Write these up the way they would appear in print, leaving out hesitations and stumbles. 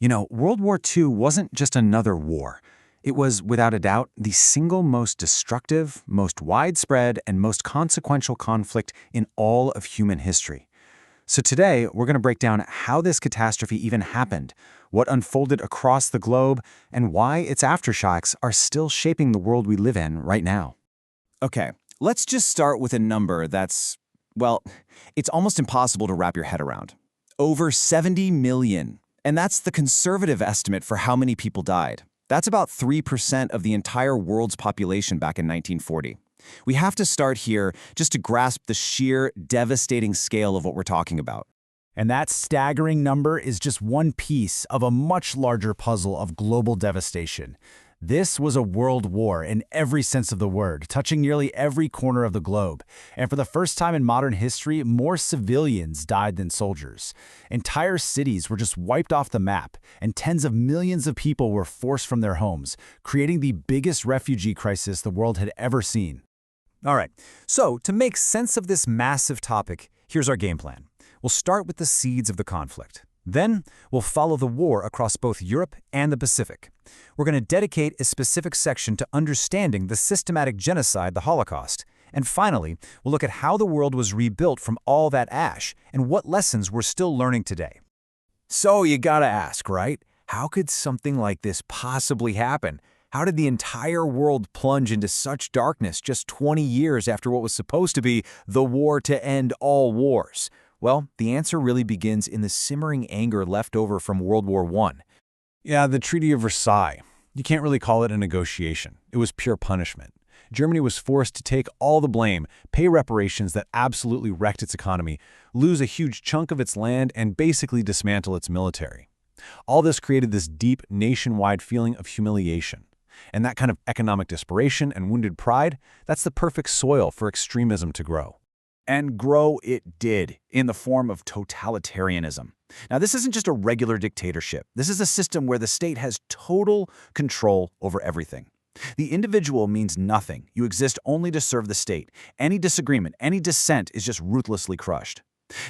World War II wasn't just another war. It was, without a doubt, the single most destructive, most widespread, and most consequential conflict in all of human history. So today, we're going to break down how this catastrophe even happened, what unfolded across the globe, and why its aftershocks are still shaping the world we live in right now. Okay, let's just start with a number that's, well, it's almost impossible to wrap your head around. Over 70 million. And that's the conservative estimate for how many people died. That's about 3% of the entire world's population back in 1940. We have to start here just to grasp the sheer devastating scale of what we're talking about. And that staggering number is just one piece of a much larger puzzle of global devastation. This was a world war in every sense of the word, touching nearly every corner of the globe. And for the first time in modern history, more civilians died than soldiers. Entire cities were just wiped off the map, and tens of millions of people were forced from their homes, creating the biggest refugee crisis the world had ever seen. All right, so to make sense of this massive topic, here's our game plan. We'll start with the seeds of the conflict. Then, we'll follow the war across both Europe and the Pacific. We're going to dedicate a specific section to understanding the systematic genocide, the Holocaust. And finally, we'll look at how the world was rebuilt from all that ash and what lessons we're still learning today. So you gotta ask, right? How could something like this possibly happen? How did the entire world plunge into such darkness just 20 years after what was supposed to be the war to end all wars? Well, the answer really begins in the simmering anger left over from World War I. Yeah, the Treaty of Versailles. You can't really call it a negotiation. It was pure punishment. Germany was forced to take all the blame, pay reparations that absolutely wrecked its economy, lose a huge chunk of its land, and basically dismantle its military. All this created this deep, nationwide feeling of humiliation. And that kind of economic desperation and wounded pride, that's the perfect soil for extremism to grow. And grow it did, in the form of totalitarianism. Now, this isn't just a regular dictatorship. This is a system where the state has total control over everything. The individual means nothing. You exist only to serve the state. Any disagreement, any dissent is just ruthlessly crushed.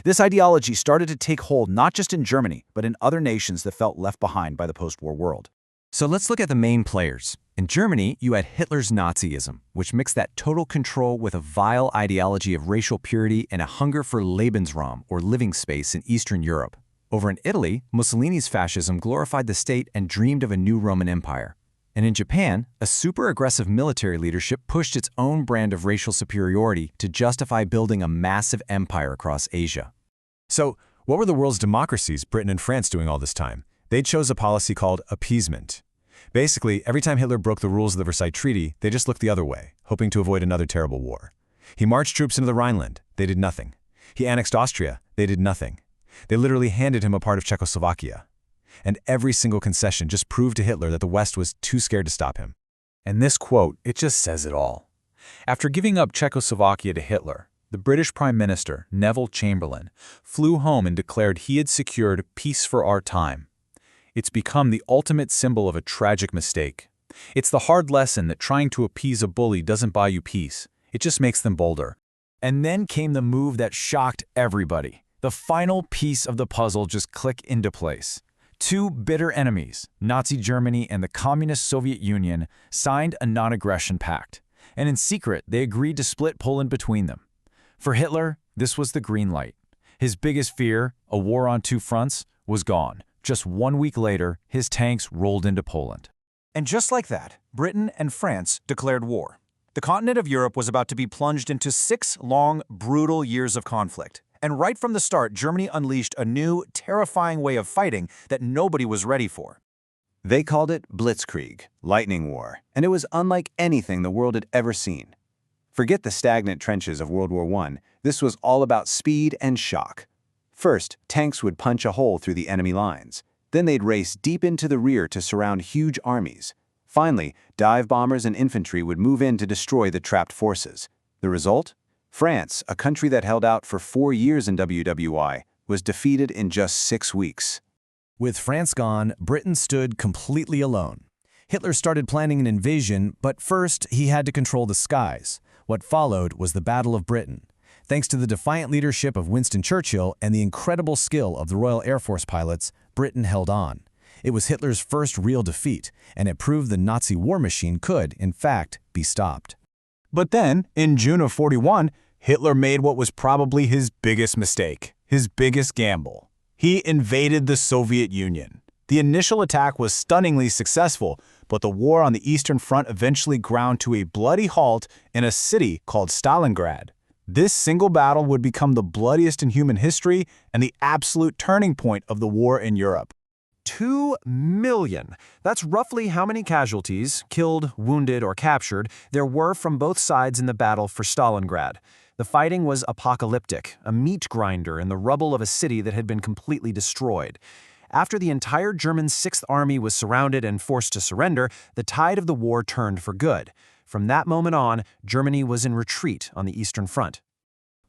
This ideology started to take hold not just in Germany, but in other nations that felt left behind by the post-war world. So let's look at the main players. In Germany, you had Hitler's Nazism, which mixed that total control with a vile ideology of racial purity and a hunger for Lebensraum, or living space, in Eastern Europe. Over in Italy, Mussolini's fascism glorified the state and dreamed of a new Roman Empire. And in Japan, a super-aggressive military leadership pushed its own brand of racial superiority to justify building a massive empire across Asia. So, what were the world's democracies, Britain and France, doing all this time? They chose a policy called appeasement. Basically, every time Hitler broke the rules of the Versailles Treaty, they just looked the other way, hoping to avoid another terrible war. He marched troops into the Rhineland. They did nothing. He annexed Austria. They did nothing. They literally handed him a part of Czechoslovakia. And every single concession just proved to Hitler that the West was too scared to stop him. And this quote, it just says it all. After giving up Czechoslovakia to Hitler, the British Prime Minister, Neville Chamberlain, flew home and declared he had secured peace for our time. It's become the ultimate symbol of a tragic mistake. It's the hard lesson that trying to appease a bully doesn't buy you peace. It just makes them bolder. And then came the move that shocked everybody. The final piece of the puzzle just clicked into place. Two bitter enemies, Nazi Germany and the Communist Soviet Union, signed a non-aggression pact. And in secret, they agreed to split Poland between them. For Hitler, this was the green light. His biggest fear, a war on two fronts, was gone. Just 1 week later, his tanks rolled into Poland. And just like that, Britain and France declared war. The continent of Europe was about to be plunged into 6 long, brutal years of conflict. And right from the start, Germany unleashed a new, terrifying way of fighting that nobody was ready for. They called it Blitzkrieg, Lightning War, and it was unlike anything the world had ever seen. Forget the stagnant trenches of World War I. This was all about speed and shock. First, tanks would punch a hole through the enemy lines. Then they'd race deep into the rear to surround huge armies. Finally, dive bombers and infantry would move in to destroy the trapped forces. The result? France, a country that held out for 4 years in WWI, was defeated in just 6 weeks. With France gone, Britain stood completely alone. Hitler started planning an invasion, but first he had to control the skies. What followed was the Battle of Britain. Thanks to the defiant leadership of Winston Churchill and the incredible skill of the Royal Air Force pilots, Britain held on. It was Hitler's first real defeat, and it proved the Nazi war machine could, in fact, be stopped. But then, in June of '41, Hitler made what was probably his biggest mistake, his biggest gamble. He invaded the Soviet Union. The initial attack was stunningly successful, but the war on the Eastern Front eventually ground to a bloody halt in a city called Stalingrad. This single battle would become the bloodiest in human history and the absolute turning point of the war in Europe. 2 million. That's roughly how many casualties, killed, wounded, or captured, there were from both sides in the battle for Stalingrad. The fighting was apocalyptic, a meat grinder in the rubble of a city that had been completely destroyed. After the entire German Sixth Army was surrounded and forced to surrender, the tide of the war turned for good. From that moment on, Germany was in retreat on the Eastern Front.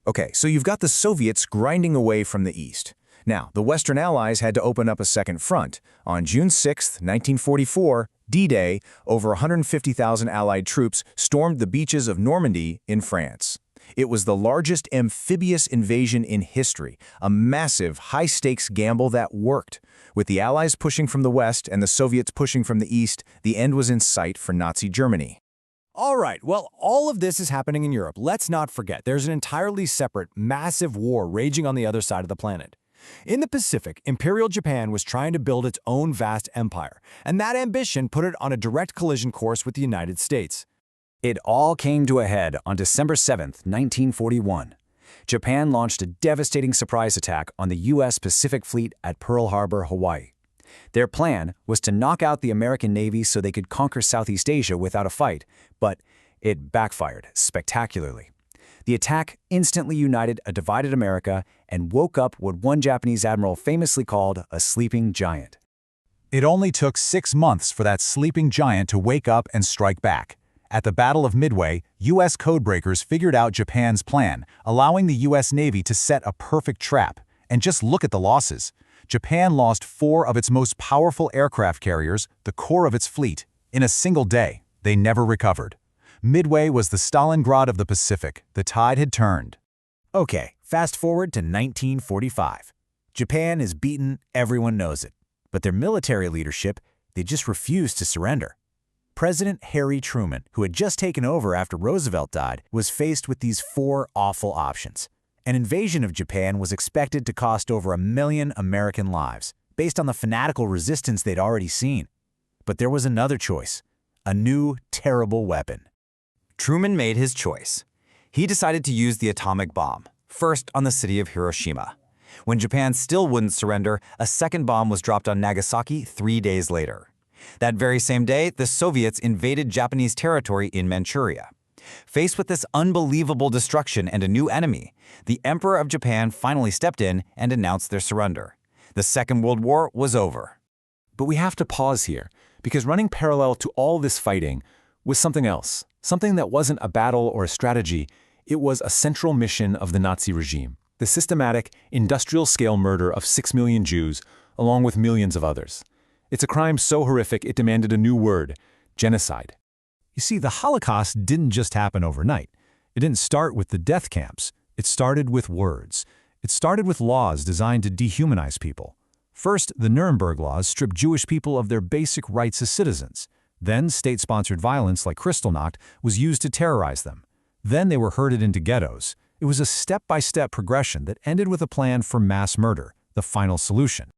Okay, so you've got the Soviets grinding away from the east. Now, the Western Allies had to open up a second front. On June 6, 1944, D-Day, over 150,000 Allied troops stormed the beaches of Normandy in France. It was the largest amphibious invasion in history, a massive, high-stakes gamble that worked. With the Allies pushing from the west and the Soviets pushing from the east, the end was in sight for Nazi Germany. All right, well, all of this is happening in Europe. Let's not forget, there's an entirely separate, massive war raging on the other side of the planet. In the Pacific, Imperial Japan was trying to build its own vast empire, and that ambition put it on a direct collision course with the United States. It all came to a head on December 7, 1941. Japan launched a devastating surprise attack on the U.S. Pacific Fleet at Pearl Harbor, Hawaii. Their plan was to knock out the American Navy so they could conquer Southeast Asia without a fight, but it backfired spectacularly. The attack instantly united a divided America and woke up what one Japanese admiral famously called a sleeping giant. It only took 6 months for that sleeping giant to wake up and strike back. At the Battle of Midway, U.S. codebreakers figured out Japan's plan, allowing the U.S. Navy to set a perfect trap. And just look at the losses. Japan lost 4 of its most powerful aircraft carriers, the core of its fleet. In a single day, they never recovered. Midway was the Stalingrad of the Pacific. The tide had turned. Okay, fast forward to 1945. Japan is beaten, everyone knows it. But their military leadership, they just refused to surrender. President Harry Truman, who had just taken over after Roosevelt died, was faced with these 4 awful options. An invasion of Japan was expected to cost over 1 million American lives, based on the fanatical resistance they'd already seen. But there was another choice, a new, terrible weapon. Truman made his choice. He decided to use the atomic bomb, first on the city of Hiroshima. When Japan still wouldn't surrender, a second bomb was dropped on Nagasaki 3 days later. That very same day, the Soviets invaded Japanese territory in Manchuria. Faced with this unbelievable destruction and a new enemy, the Emperor of Japan finally stepped in and announced their surrender. The Second World War was over. But we have to pause here, because running parallel to all this fighting was something else, something that wasn't a battle or a strategy. It was a central mission of the Nazi regime, the systematic, industrial-scale murder of 6 million Jews, along with millions of others. It's a crime so horrific it demanded a new word, genocide. You see, the Holocaust didn't just happen overnight. It didn't start with the death camps. It started with words. It started with laws designed to dehumanize people. First, the Nuremberg laws stripped Jewish people of their basic rights as citizens. Then, state-sponsored violence like Kristallnacht was used to terrorize them. Then they were herded into ghettos. It was a step-by-step progression that ended with a plan for mass murder, the final solution.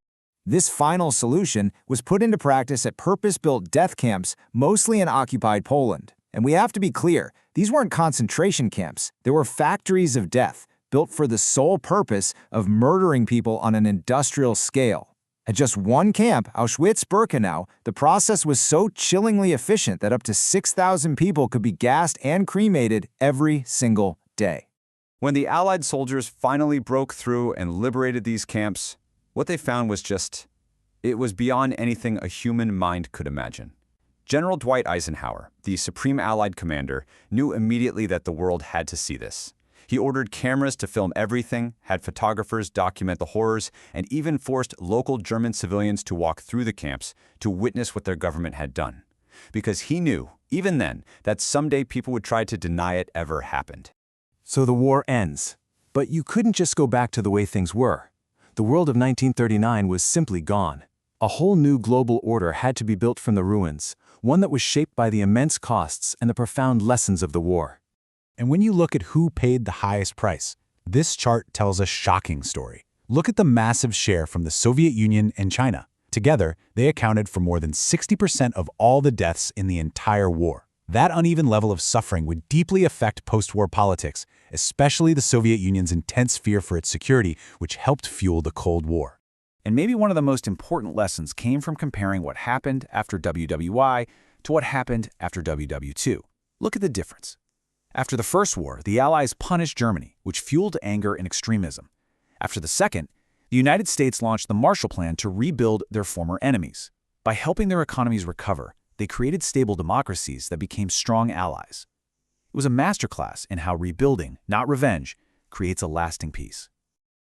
This final solution was put into practice at purpose-built death camps, mostly in occupied Poland. And we have to be clear, these weren't concentration camps. They were factories of death, built for the sole purpose of murdering people on an industrial scale. At just one camp, Auschwitz-Birkenau, the process was so chillingly efficient that up to 6,000 people could be gassed and cremated every single day. When the Allied soldiers finally broke through and liberated these camps, what they found was it was beyond anything a human mind could imagine. General Dwight Eisenhower, the Supreme Allied Commander, knew immediately that the world had to see this. He ordered cameras to film everything, had photographers document the horrors, and even forced local German civilians to walk through the camps to witness what their government had done. Because he knew, even then, that someday people would try to deny it ever happened. So the war ends. But you couldn't just go back to the way things were. The world of 1939 was simply gone. A whole new global order had to be built from the ruins, one that was shaped by the immense costs and the profound lessons of the war. And when you look at who paid the highest price, this chart tells a shocking story. Look at the massive share from the Soviet Union and China. Together, they accounted for more than 60% of all the deaths in the entire war. That uneven level of suffering would deeply affect post-war politics, especially the Soviet Union's intense fear for its security, which helped fuel the Cold War. And maybe one of the most important lessons came from comparing what happened after WWI to what happened after WW2. Look at the difference. After the First War, the Allies punished Germany, which fueled anger and extremism. After the Second, the United States launched the Marshall Plan to rebuild their former enemies. By helping their economies recover, they created stable democracies that became strong allies. It was a masterclass in how rebuilding, not revenge, creates a lasting peace.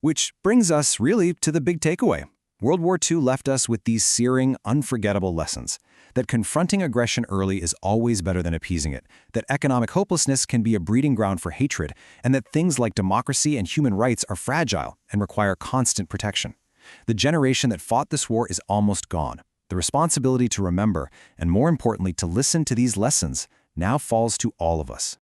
Which brings us really to the big takeaway. World War II left us with these searing, unforgettable lessons. That confronting aggression early is always better than appeasing it, that economic hopelessness can be a breeding ground for hatred, and that things like democracy and human rights are fragile and require constant protection. The generation that fought this war is almost gone. The responsibility to remember, and more importantly to listen to these lessons, now falls to all of us.